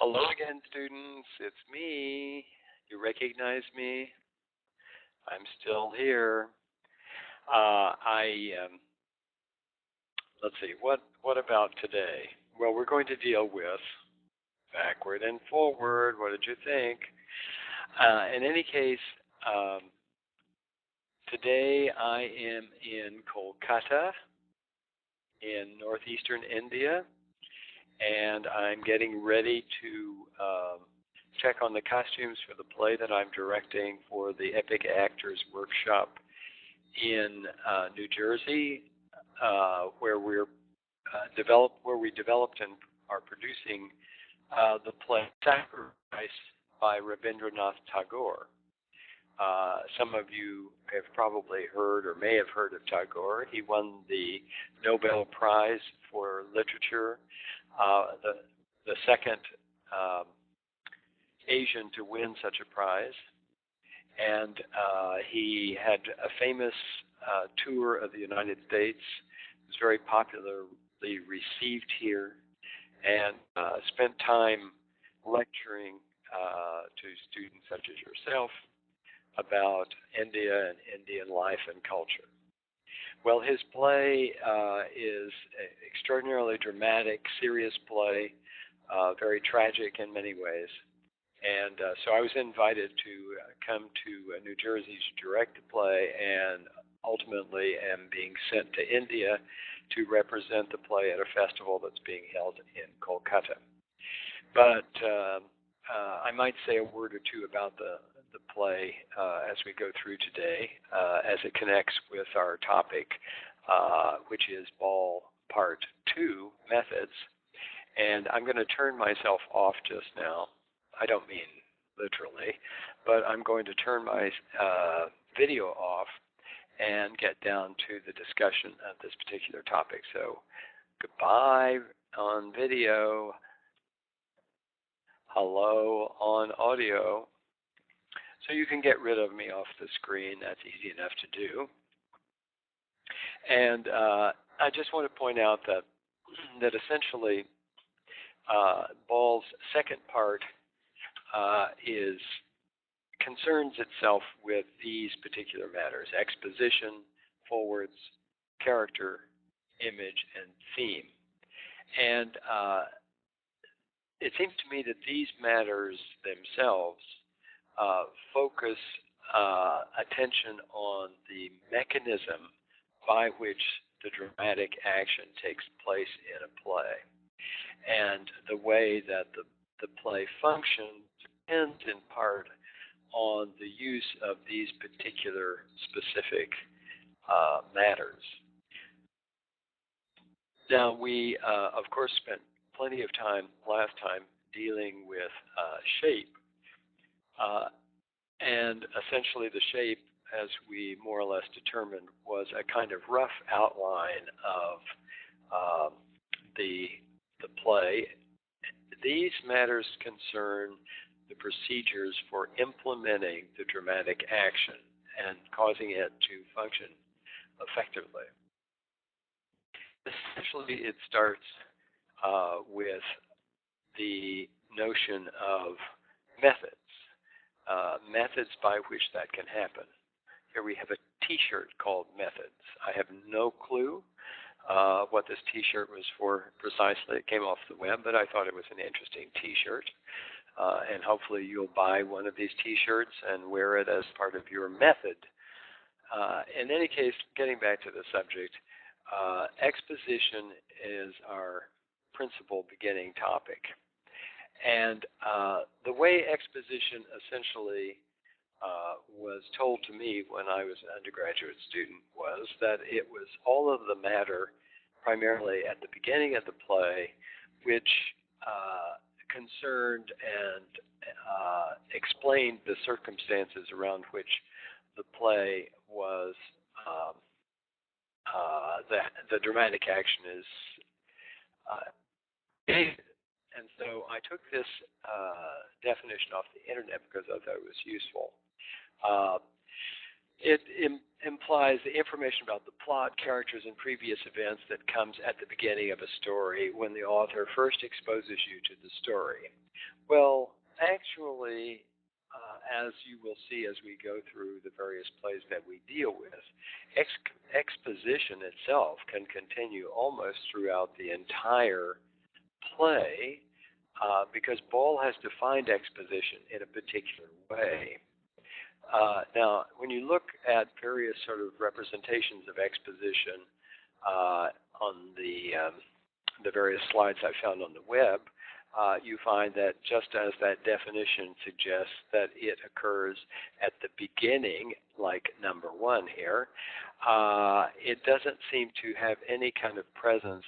Hello again, students. It's me. You recognize me? I'm still here. Let's see. What about today? Well, we're going to deal with backward and forward. What did you think? In any case, um, today I am in Kolkata, in northeastern India, and I'm getting ready to check on the costumes for the play that I'm directing for the Epic Actors Workshop in New Jersey, where where we developed and are producing the play Sacrifice by Rabindranath Tagore. Some of you have probably heard or may have heard of Tagore. He won the Nobel Prize for Literature, the second Asian to win such a prize. And he had a famous tour of the United States. It was very popularly received here, and spent time lecturing to students such as yourself about India and Indian life and culture. Well, his play is an extraordinarily dramatic, serious play, very tragic in many ways. And so I was invited to come to New Jersey to direct the play, and ultimately am being sent to India to represent the play at a festival that's being held in Kolkata. But I might say a word or two about the play as we go through today, as it connects with our topic, which is Ball Part 2, Methods. And I'm going to turn myself off just now. I don't mean literally, but I'm going to turn my video off and get down to the discussion of this particular topic. So goodbye on video. Hello on audio. So you can get rid of me off the screen. That's easy enough to do. And I just want to point out that essentially Ball's second part concerns itself with these particular matters: exposition, forwards, character, image, and theme. And it seems to me that these matters themselves focus attention on the mechanism by which the dramatic action takes place in a play. And the way that the play functions depends in part on the use of these particular specific matters. Now, we, of course, spent plenty of time last time dealing with shape. And essentially the shape, as we more or less determined, was a kind of rough outline of the play. These matters concern the procedures for implementing the dramatic action and causing it to function effectively. Essentially, it starts with the notion of methods, methods by which that can happen. Here we have a T-shirt called Methods. I have no clue what this T-shirt was for precisely. It came off the web, but I thought it was an interesting T-shirt. And hopefully you'll buy one of these T-shirts and wear it as part of your method. In any case, getting back to the subject, exposition is our principal beginning topic. And the way exposition essentially was told to me when I was an undergraduate student was that it was all of the matter primarily at the beginning of the play which concerned and explained the circumstances around which the play was, the dramatic action is and so I took this definition off the internet because I thought it was useful. It implies the information about the plot, characters, and previous events that comes at the beginning of a story when the author first exposes you to the story. Well, actually, as you will see as we go through the various plays that we deal with, exposition itself can continue almost throughout the entire play because Ball has defined exposition in a particular way. Now, when you look at various sort of representations of exposition on the various slides I found on the web, you find that just as that definition suggests that it occurs at the beginning, like number 1 here, it doesn't seem to have any kind of presence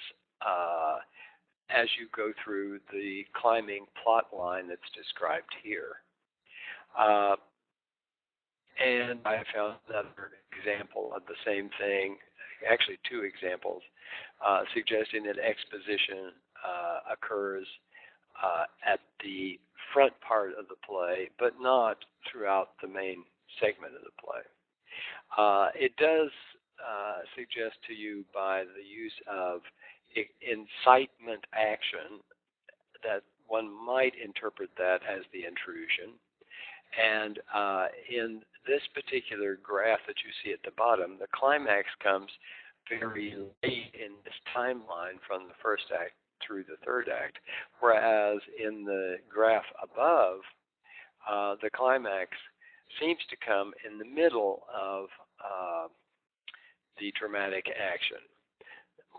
as you go through the climbing plot line that's described here. And I found another example of the same thing, actually 2 examples, suggesting that exposition occurs at the front part of the play, but not throughout the main segment of the play. It does suggest to you by the use of incitement action that one might interpret that as the intrusion. And in this particular graph that you see at the bottom, the climax comes very late in this timeline from the first act through the third act, whereas in the graph above, the climax seems to come in the middle of the dramatic action.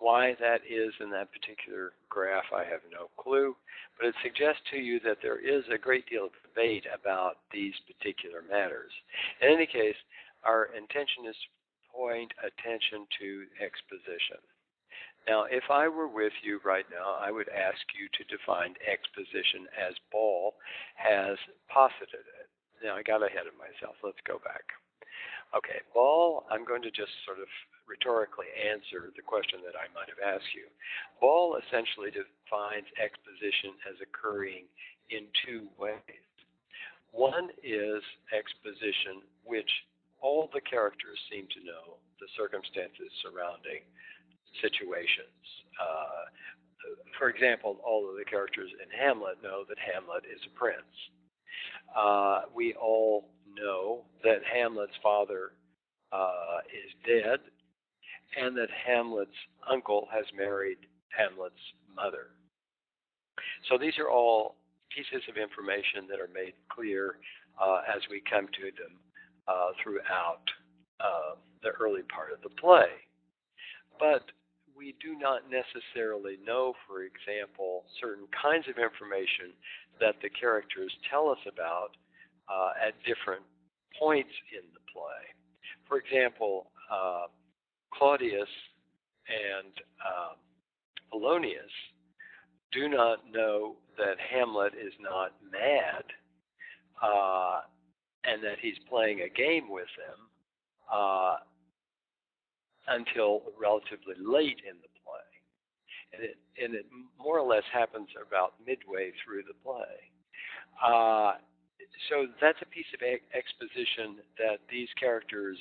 Why that is in that particular graph, I have no clue, but it suggests to you that there is a great deal of debate about these particular matters. In any case, our intention is to point attention to exposition. Now, if I were with you right now, I would ask you to define exposition as Ball has posited it. Now, I got ahead of myself. Let's go back. Okay, Ball, I'm going to just sort of rhetorically answer the question that I might have asked you. Ball essentially defines exposition as occurring in 2 ways. One is exposition, which all the characters seem to know the circumstances surrounding situations. For example, all of the characters in Hamlet know that Hamlet is a prince. We all know that Hamlet's father is dead, and that Hamlet's uncle has married Hamlet's mother. So these are all pieces of information that are made clear as we come to them throughout the early part of the play. But we do not necessarily know, for example, certain kinds of information that the characters tell us about at different points in the play. For example, Claudius and Polonius do not know that Hamlet is not mad and that he's playing a game with them until relatively late in the play. And it more or less happens about midway through the play. So that's a piece of exposition that these characters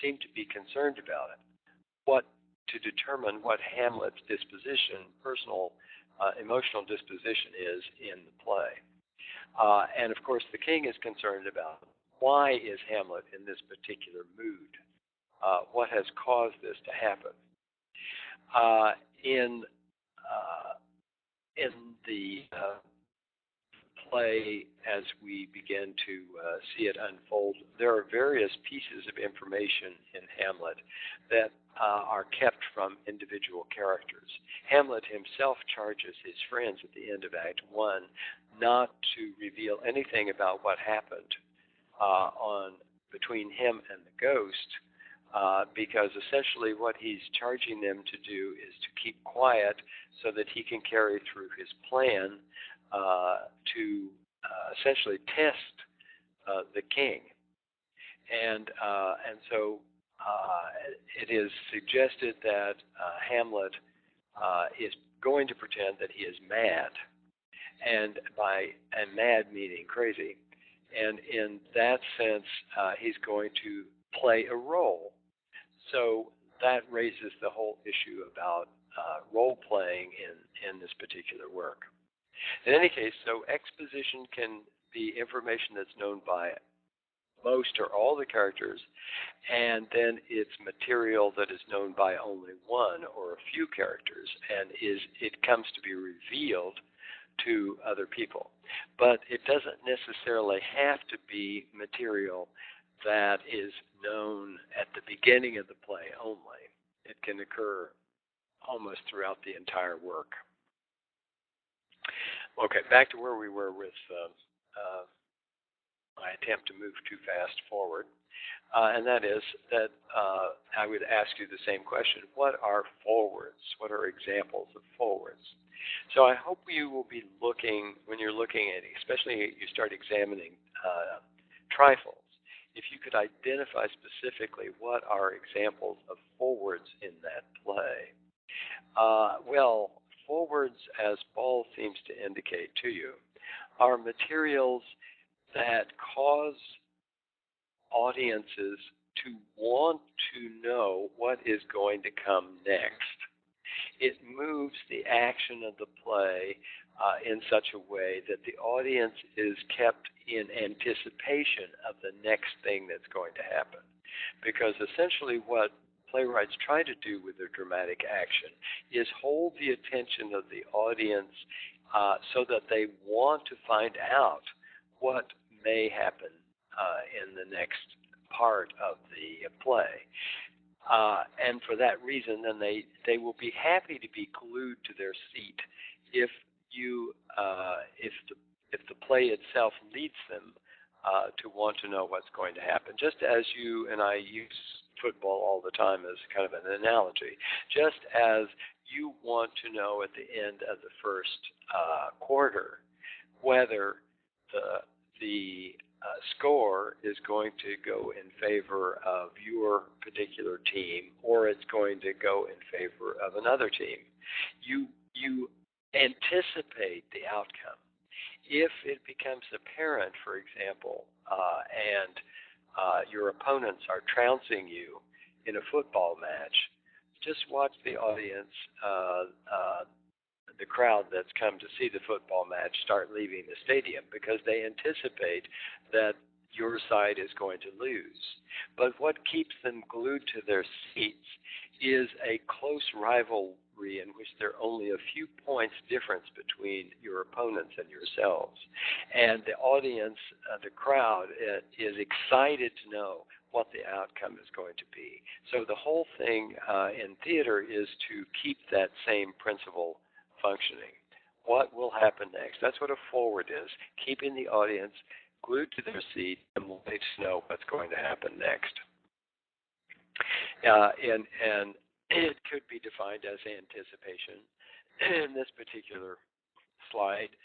seem to be concerned about it. What to determine what Hamlet's disposition, personal, emotional disposition is in the play. And of course, the king is concerned about why is Hamlet in this particular mood? What has caused this to happen? In the play, as we begin to see it unfold, there are various pieces of information in Hamlet that are kept from individual characters. Hamlet himself charges his friends at the end of Act 1 not to reveal anything about what happened between him and the ghost, because essentially what he's charging them to do is to keep quiet so that he can carry through his plan to essentially test the king. And so it is suggested that Hamlet is going to pretend that he is mad, and mad meaning crazy. And in that sense, he's going to play a role. So that raises the whole issue about role playing in this particular work. In any case, so exposition can be information that's known by most or all the characters, and then it's material that is known by only one or a few characters, and it comes to be revealed to other people. But it doesn't necessarily have to be material that is known at the beginning of the play only. It can occur almost throughout the entire work. Okay, back to where we were with my attempt to move too fast forward. And that is that I would ask you the same question. What are forwards? What are examples of forwards? So I hope you will be looking, when you're looking at, especially you start examining trifles, if you could identify specifically what are examples of forwards in that play. Well, forwards, as Ball seems to indicate to you, are materials that cause audiences to want to know what is going to come next. It moves the action of the play in such a way that the audience is kept in anticipation of the next thing that's going to happen. Because essentially what playwrights try to do with their dramatic action is hold the attention of the audience so that they want to find out what may happen in the next part of the play. And for that reason, then they will be happy to be glued to their seat if the play itself leads them to want to know what's going to happen. Just as you and I use football all the time as kind of an analogy, just as you want to know at the end of the first quarter whether the score is going to go in favor of your particular team or it's going to go in favor of another team. You anticipate the outcome. If it becomes apparent, for example, and your opponents are trouncing you in a football match, just watch the audience, the crowd that's come to see the football match start leaving the stadium because they anticipate that your side is going to lose. But what keeps them glued to their seats is a close rivalry in which there are only a few points difference between your opponents and yourselves. And the audience, the crowd, is excited to know what the outcome is going to be. So the whole thing in theater is to keep that same principle functioning. What will happen next? That's what a forward is, keeping the audience glued to their seat and wanting to know what's going to happen next. And it could be defined as anticipation. In this particular slide,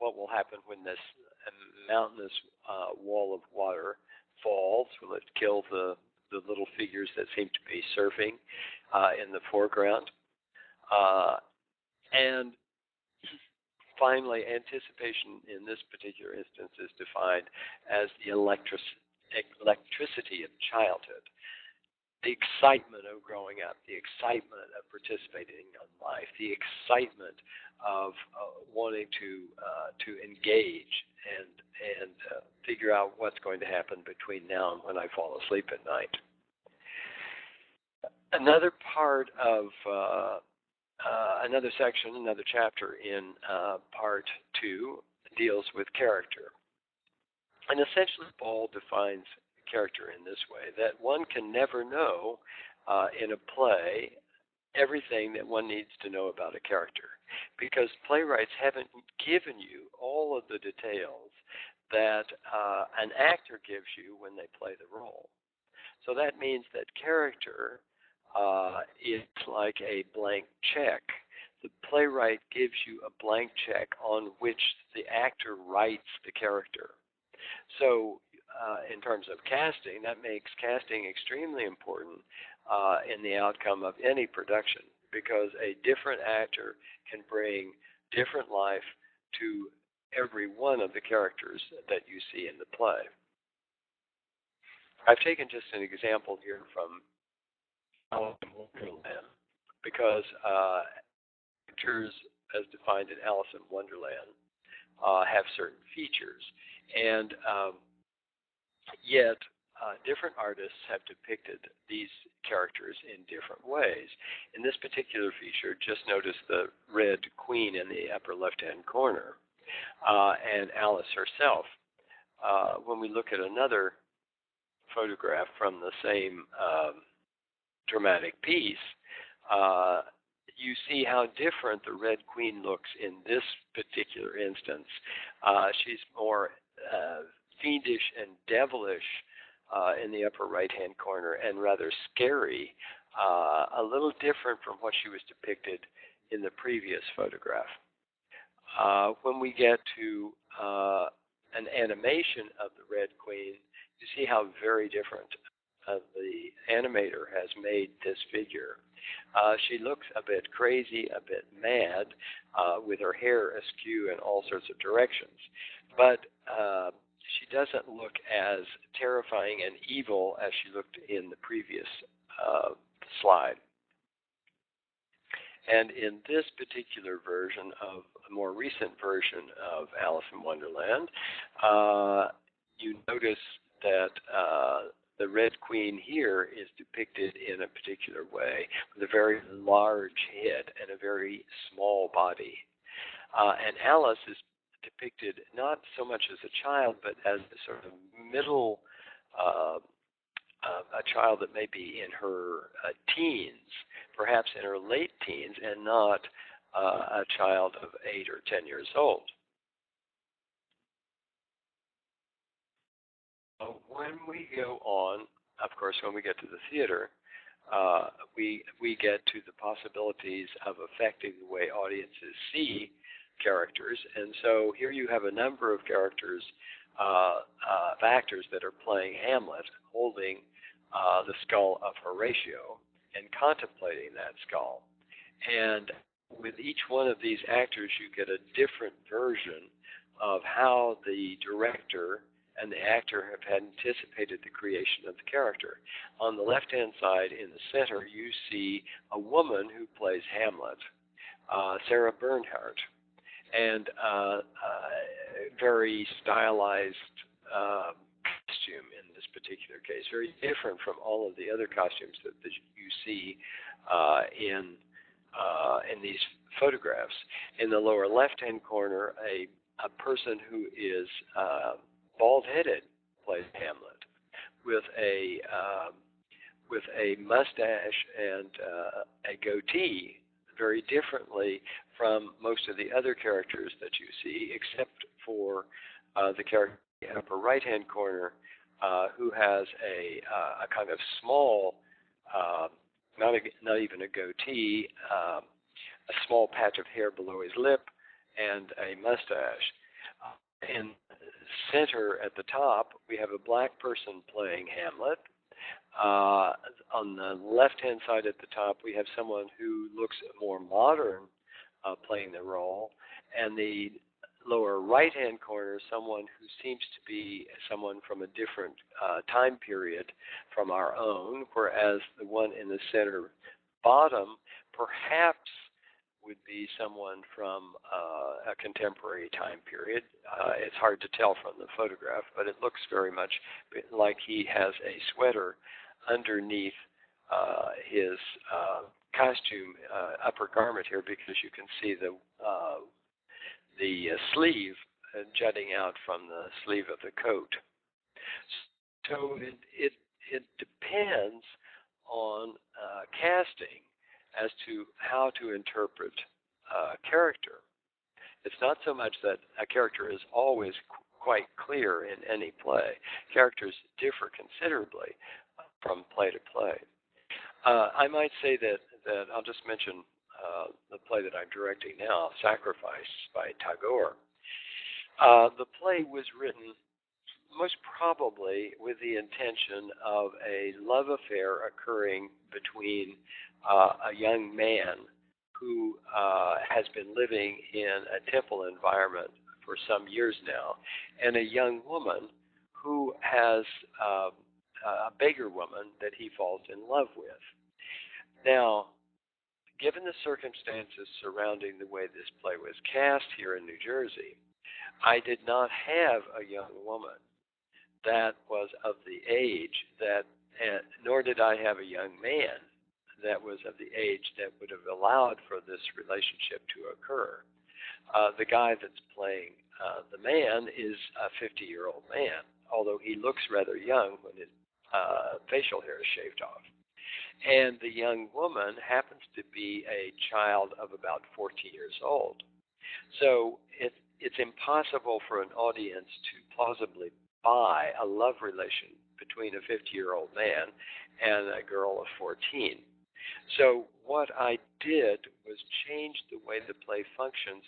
what will happen when this mountainous wall of water falls? Will it kill the little figures that seem to be surfing in the foreground? And finally, anticipation in this particular instance is defined as the electricity of childhood, the excitement of growing up, the excitement of participating in life, the excitement of wanting to engage and figure out what's going to happen between now and when I fall asleep at night. Another part of another section, another chapter in part 2 deals with character. And essentially, Ball defines character in this way, that one can never know in a play everything that one needs to know about a character, because playwrights haven't given you all of the details that an actor gives you when they play the role. So that means that character is like a blank check. The playwright gives you a blank check on which the actor writes the character. So in terms of casting, that makes casting extremely important in the outcome of any production, because a different actor can bring different life to every one of the characters that you see in the play. I've taken just an example here from Alice in Wonderland because characters, as defined in Alice in Wonderland, have certain features, and yet different artists have depicted these characters in different ways. In this particular feature, just notice the red queen in the upper left-hand corner, and Alice herself. When we look at another photograph from the same dramatic piece, you see how different the Red Queen looks in this particular instance. She's more fiendish and devilish in the upper right-hand corner, and rather scary, a little different from what she was depicted in the previous photograph. When we get to an animation of the Red Queen, you see how very different the animator has made this figure. She looks a bit crazy, a bit mad, with her hair askew in all sorts of directions. But she doesn't look as terrifying and evil as she looked in the previous slide. And in this particular version of a more recent version of Alice in Wonderland, you notice that the Red Queen here is depicted in a particular way, with a very large head and a very small body. And Alice is depicted not so much as a child, but as a sort of middle, a child that may be in her teens, perhaps in her late teens, and not a child of 8 or 10 years old. When we go on, of course, when we get to the theater, we get to the possibilities of affecting the way audiences see characters. And so here you have a number of characters, of actors that are playing Hamlet, holding the skull of Horatio and contemplating that skull. And with each one of these actors, you get a different version of how the director and the actor have anticipated the creation of the character. On the left-hand side, in the center, you see a woman who plays Hamlet, Sarah Bernhardt, and very stylized costume in this particular case, very different from all of the other costumes that you see in these photographs. In the lower left-hand corner, a person who is bald-headed plays Hamlet with a mustache and a goatee, very differently from most of the other characters that you see, except for the character in the upper right-hand corner, who has a kind of small, not even a goatee, a small patch of hair below his lip, and a mustache. In the center at the top, we have a black person playing Hamlet. On the left-hand side at the top, we have someone who looks more modern playing the role. And the lower right-hand corner, someone who seems to be someone from a different time period from our own, whereas the one in the center bottom perhaps would be someone from a contemporary time period. It's hard to tell from the photograph, but it looks very much like he has a sweater underneath his costume upper garment here, because you can see the sleeve jutting out from the sleeve of the coat. So it depends on casting as to how to interpret a character. It's not so much that a character is always quite clear in any play. Characters differ considerably from play to play. I might say that I'll just mention the play that I'm directing now, Sacrifice by Tagore. The play was written most probably with the intention of a love affair occurring between a young man who has been living in a temple environment for some years now, and a young woman who has a beggar woman that he falls in love with. Now, given the circumstances surrounding the way this play was cast here in New Jersey, I did not have a young woman that was of the age that, nor did I have a young man that was of the age that would have allowed for this relationship to occur. The guy that's playing the man is a 50-year-old man, although he looks rather young when his facial hair is shaved off. And the young woman happens to be a child of about 14 years old. So it's impossible for an audience to plausibly buy a love relation between a 50-year-old man and a girl of 14. So what I did was change the way the play functions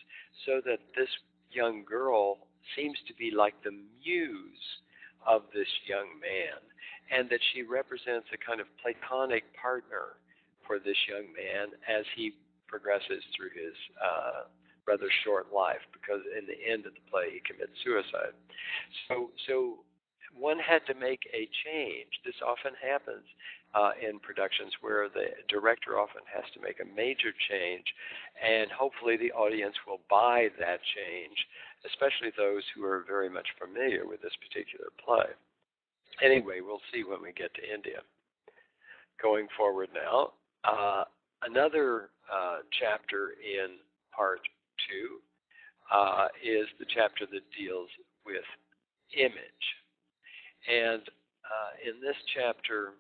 so that this young girl seems to be like the muse of this young man, and that she represents a kind of platonic partner for this young man as he progresses through his rather short life, because in the end of the play he commits suicide. So one had to make a change. This often happens in productions where the director often has to make a major change, and hopefully the audience will buy that change, especially those who are very much familiar with this particular play. Anyway, we'll see when we get to India. Going forward now, another chapter in part 2 is the chapter that deals with image. And in this chapter,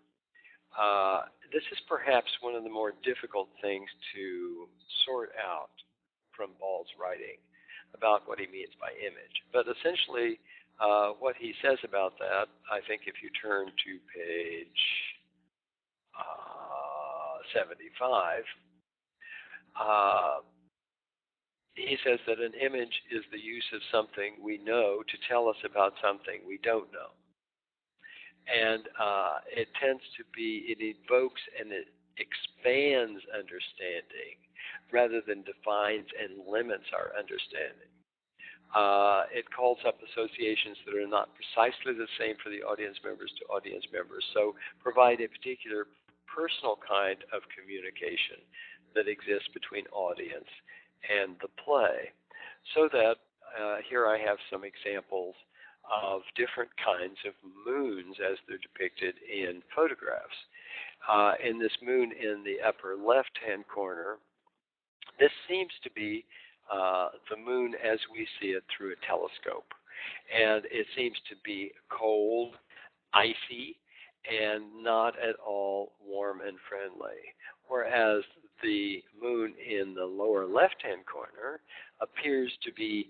this is perhaps one of the more difficult things to sort out from Ball's writing about what he means by image. But essentially, what he says about that, I think if you turn to page 75, he says that an image is the use of something we know to tell us about something we don't know. And it tends to be, it evokes and it expands understanding rather than defines and limits our understanding. It calls up associations that are not precisely the same for the audience members to audience members, so provide a particular personal kind of communication that exists between audience and the play. So that here I have some examples of different kinds of moons as they're depicted in photographs. In this moon in the upper left-hand corner, this seems to be the moon as we see it through a telescope. And it seems to be cold, icy, and not at all warm and friendly. Whereas the moon in the lower left-hand corner appears to be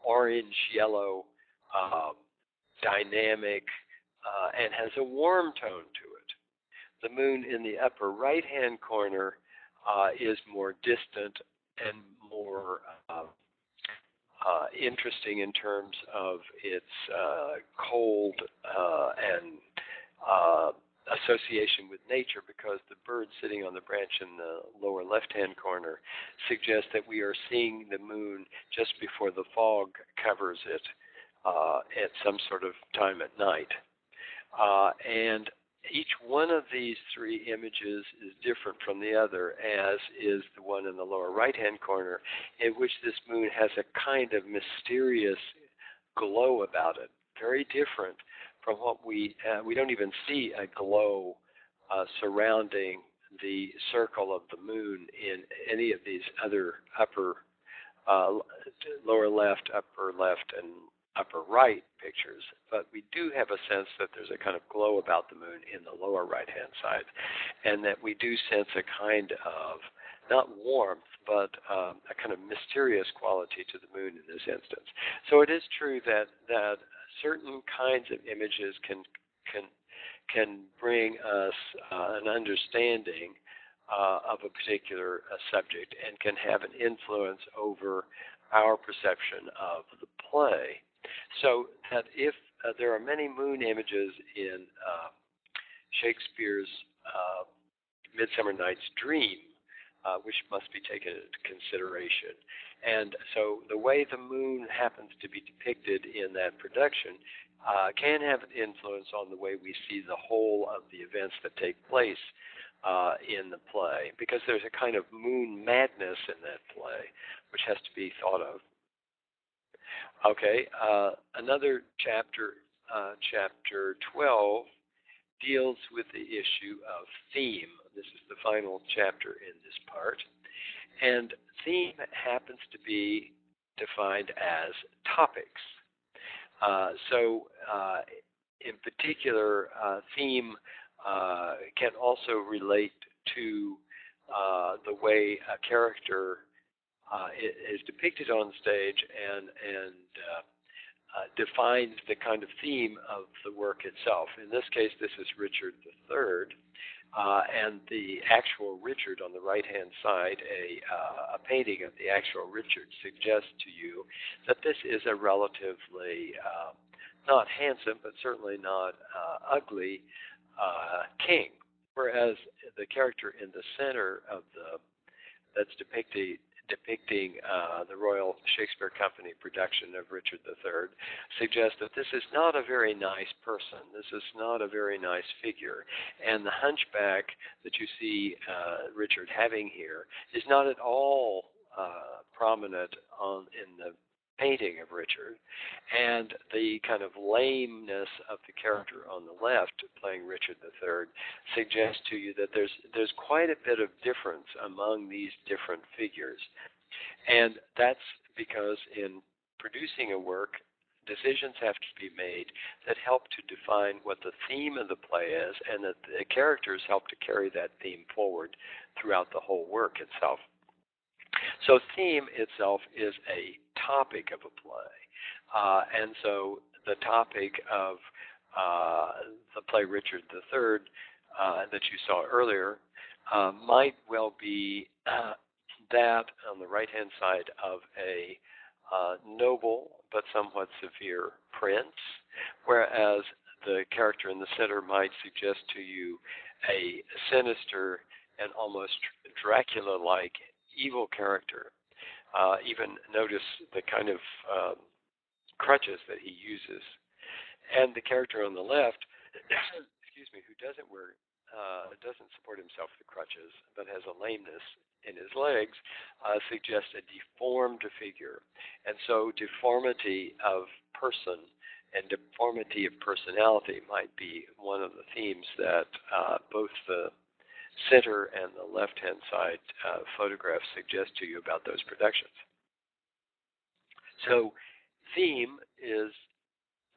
orange-yellow, dynamic, and has a warm tone to it. The moon in the upper right-hand corner is more distant and more interesting in terms of its cold and association with nature, because the bird sitting on the branch in the lower left-hand corner suggests that we are seeing the moon just before the fog covers it at some sort of time at night. And each one of these three images is different from the other, as is the one in the lower right-hand corner, in which this moon has a kind of mysterious glow about it, very different from what we don't even see a glow surrounding the circle of the moon in any of these other lower left, and upper right pictures. But we do have a sense that there's a kind of glow about the moon in the lower right-hand side, and that we do sense a kind of, not warmth, but a kind of mysterious quality to the moon in this instance. So it is true that certain kinds of images can bring us an understanding of a particular subject and can have an influence over our perception of the play. So that if there are many moon images in Shakespeare's Midsummer Night's Dream, which must be taken into consideration. And so the way the moon happens to be depicted in that production can have an influence on the way we see the whole of the events that take place in the play, because there's a kind of moon madness in that play, which has to be thought of. Okay, another chapter, chapter 12, deals with the issue of theme. This is the final chapter in this part. And theme happens to be defined as topics. In particular, theme can also relate to the way a character is depicted on stage and defines the kind of theme of the work itself. In this case, this is Richard III, and the actual Richard on the right-hand side, a painting of the actual Richard, suggests to you that this is a relatively not handsome, but certainly not ugly king. Whereas the character in the center of that's depicting the Royal Shakespeare Company production of Richard III suggests that this is not a very nice person. This is not a very nice figure. And the hunchback that you see Richard having here is not at all prominent in the painting of Richard, and the kind of lameness of the character on the left playing Richard III suggests to you that there's quite a bit of difference among these different figures. And that's because in producing a work, decisions have to be made that help to define what the theme of the play is, and that the characters help to carry that theme forward throughout the whole work itself. So theme itself is a topic of a play. And so the topic of the play Richard III that you saw earlier might well be that on the right-hand side of a noble but somewhat severe prince, whereas the character in the center might suggest to you a sinister and almost Dracula-like evil character. Even notice the kind of crutches that he uses. And the character on the left, excuse me, who doesn't support himself with crutches, but has a lameness in his legs, suggests a deformed figure. And so deformity of person and deformity of personality might be one of the themes that both the center and the left-hand side photographs suggest to you about those productions. So theme is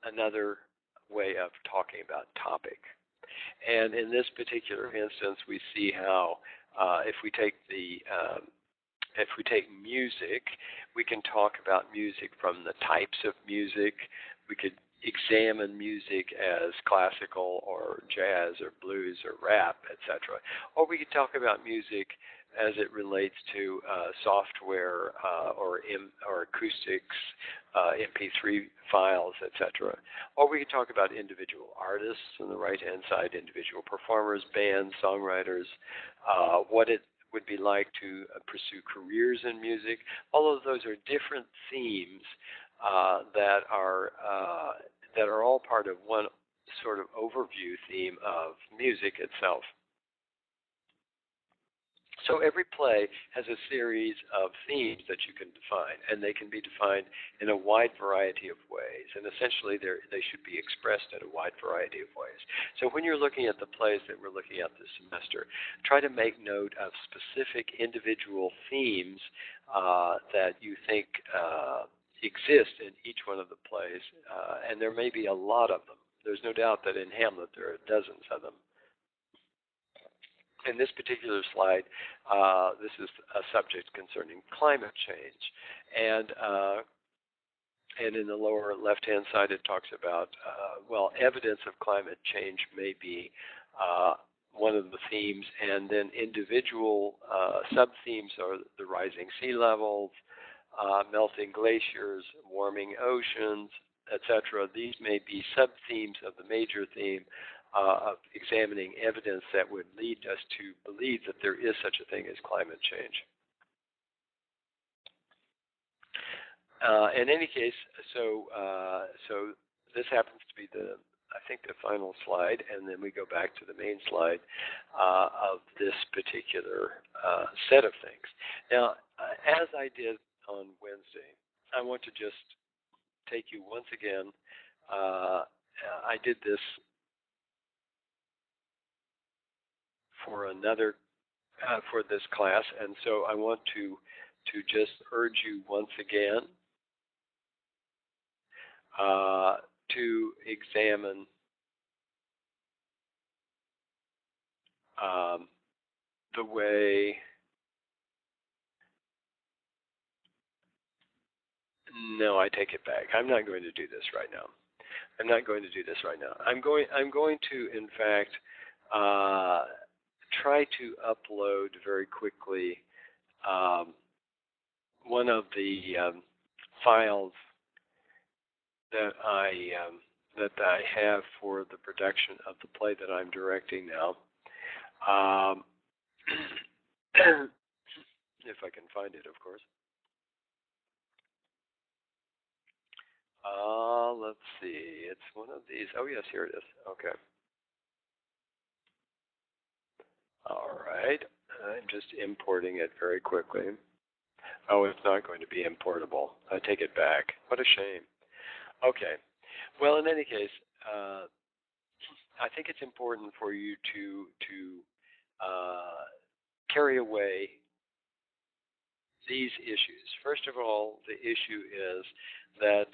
another way of talking about topic. And in this particular instance, we see how if we take music, we can talk about music from the types of music. We could examine music as classical or jazz or blues or rap, etc. Or we could talk about music as it relates to software or acoustics, MP3 files, etc. Or we could talk about individual artists on the right-hand side, individual performers, bands, songwriters, what it would be like to pursue careers in music. All of those are different themes that are all part of one sort of overview theme of music itself. So every play has a series of themes that you can define, and they can be defined in a wide variety of ways, and essentially they should be expressed in a wide variety of ways. So when you're looking at the plays that we're looking at this semester, try to make note of specific individual themes that you think exist in each one of the plays, and there may be a lot of them. There's no doubt that in Hamlet there are dozens of them. In this particular slide, this is a subject concerning climate change, and in the lower left-hand side, it talks about evidence of climate change may be one of the themes, and then individual sub-themes are the rising sea levels, melting glaciers, warming oceans, etc. These may be sub-themes of the major theme of examining evidence that would lead us to believe that there is such a thing as climate change. In any case, so this happens to be I think the final slide, and then we go back to the main slide of this particular set of things. Now, as I did on Wednesday, I want to just take you once again. I did this for another for this class, and so I want to just urge you once again to examine the way. No, I take it back. I'm not going to do this right now. I'm not going to do this right now. I'm going to, in fact, try to upload very quickly one of the files that I have for the production of the play that I'm directing now. If I can find it, of course. Let's see. It's one of these. Oh, yes, here it is. Okay. All right. I'm just importing it very quickly. Oh, it's not going to be importable. I take it back. What a shame. Okay. Well, in any case, I think it's important for you to carry away these issues. First of all, the issue is that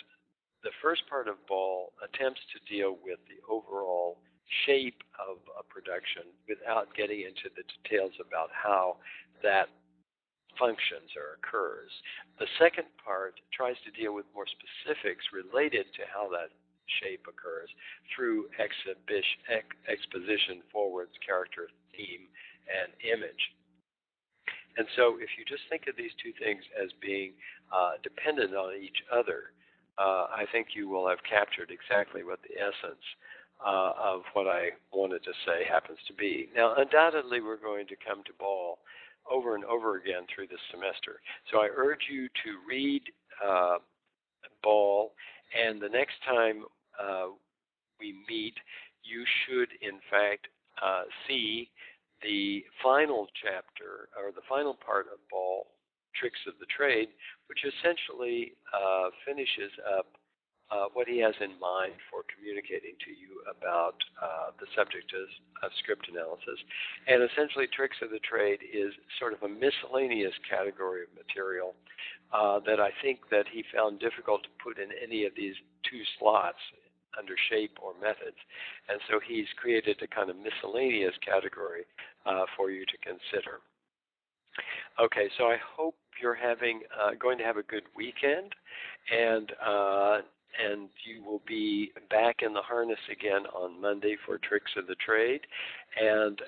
the first part of Ball attempts to deal with the overall shape of a production without getting into the details about how that functions or occurs. The second part tries to deal with more specifics related to how that shape occurs through exposition, forwards, character, theme, and image. And so if you just think of these two things as being dependent on each other, I think you will have captured exactly what the essence of what I wanted to say happens to be. Now, undoubtedly, we're going to come to Ball over and over again through this semester. So I urge you to read Ball, and the next time we meet, you should, in fact, see the final chapter, or the final part of Ball, Tricks of the Trade, which essentially finishes up what he has in mind for communicating to you about the subject of script analysis. And essentially, Tricks of the Trade is sort of a miscellaneous category of material that I think that he found difficult to put in any of these two slots under shape or methods. And so he's created a kind of miscellaneous category for you to consider. Okay, so I hope you're going to have a good weekend, and you will be back in the harness again on Monday for Tricks of the Trade. And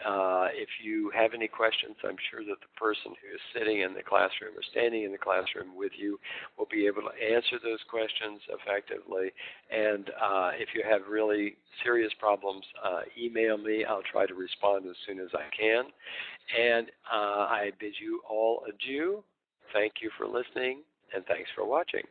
if you have any questions, I'm sure that the person who is sitting in the classroom or standing in the classroom with you will be able to answer those questions effectively. And if you have really serious problems, email me. I'll try to respond as soon as I can. And I bid you all adieu. Thank you for listening, and thanks for watching.